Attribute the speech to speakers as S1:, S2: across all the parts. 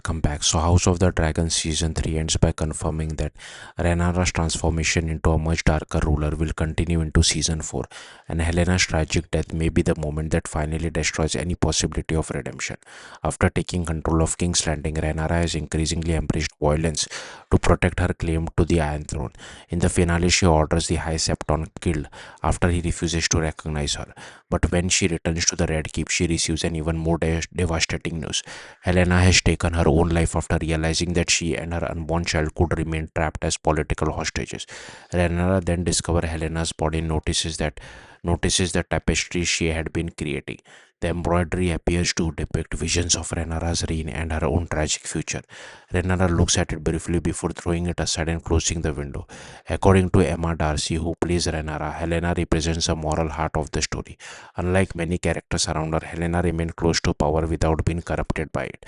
S1: welcome back. So, House of the Dragon season 3 ends by confirming that Rhaenyra's transformation into a much darker ruler will continue into season 4, and Helena's tragic death may be the moment that finally destroys any possibility of redemption. After taking control of King's Landing, Rhaenyra has increasingly embraced violence to protect her claim to the Iron Throne. In the finale, she orders the High Septon killed after he refuses to recognize her. But when she returns to the Red Keep, she receives an even more devastating news. Helaena has taken her own life after realizing that she and her unborn child could remain trapped as political hostages. Rhaenyra then discovers Helena's body and notices the tapestry she had been creating. The embroidery appears to depict visions of Rhaenyra's reign and her own tragic future. Rhaenyra looks at it briefly before throwing it aside and closing the window. According to Emma Darcy, who plays Rhaenyra, Helaena represents the moral heart of the story. Unlike many characters around her, Helaena remained close to power without being corrupted by it.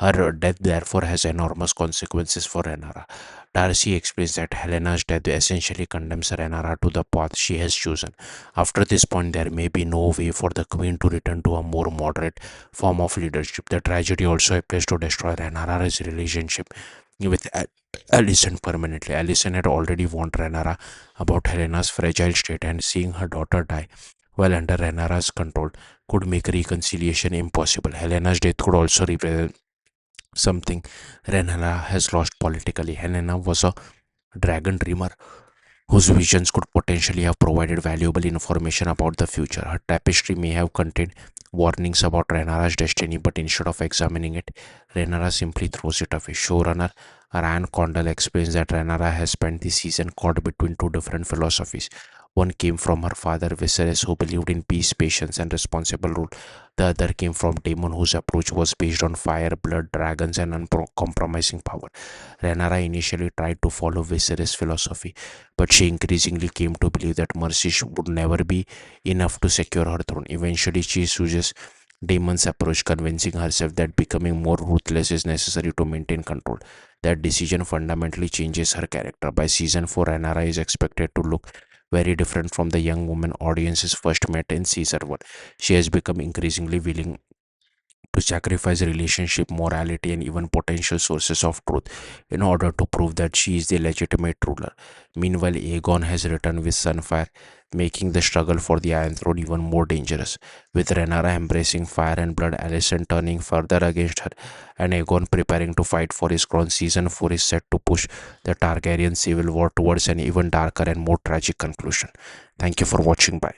S1: Her death therefore has enormous consequences for Rhaenyra. Darcy explains that Helena's death essentially condemns Rhaenyra to the path she has chosen. After this point, there may be no way for the Queen to return to a more moderate form of leadership. The tragedy also appears to destroy Rhaenyra's relationship with Alicent permanently. Alicent had already warned Rhaenyra about Helena's fragile state, and seeing her daughter die while under Rhaenyra's control could make reconciliation impossible. Helena's death could also represent something Rhaenyra has lost politically. Helaena was a dragon dreamer whose visions could potentially have provided valuable information about the future. Her tapestry may have contained warnings about Rhaenyra's destiny, but instead of examining it, Rhaenyra simply throws it away. Showrunner Ryan Condal explains that Rhaenyra has spent the season caught between two different philosophies. One came from her father Viserys, who believed in peace, patience, and responsible rule. The other came from Daemon, whose approach was based on fire, blood, dragons, and uncompromising power. Rhaenyra initially tried to follow Viserys' philosophy, but she increasingly came to believe that mercy would never be enough to secure her throne. Eventually, she chooses Daemon's approach, convincing herself that becoming more ruthless is necessary to maintain control. That decision fundamentally changes her character. By season 4, Rhaenyra is expected to look very different from the young woman audiences first met in season 1. She has become increasingly willing to sacrifice relationship, morality, and even potential sources of truth in order to prove that she is the legitimate ruler. Meanwhile, Aegon has returned with Sunfire, making the struggle for the Iron Throne even more dangerous. With Rhaenyra embracing fire and blood, Alicent turning further against her, and Aegon preparing to fight for his crown, season 4 is set to push the Targaryen civil war towards an even darker and more tragic conclusion. Thank you for watching. Bye.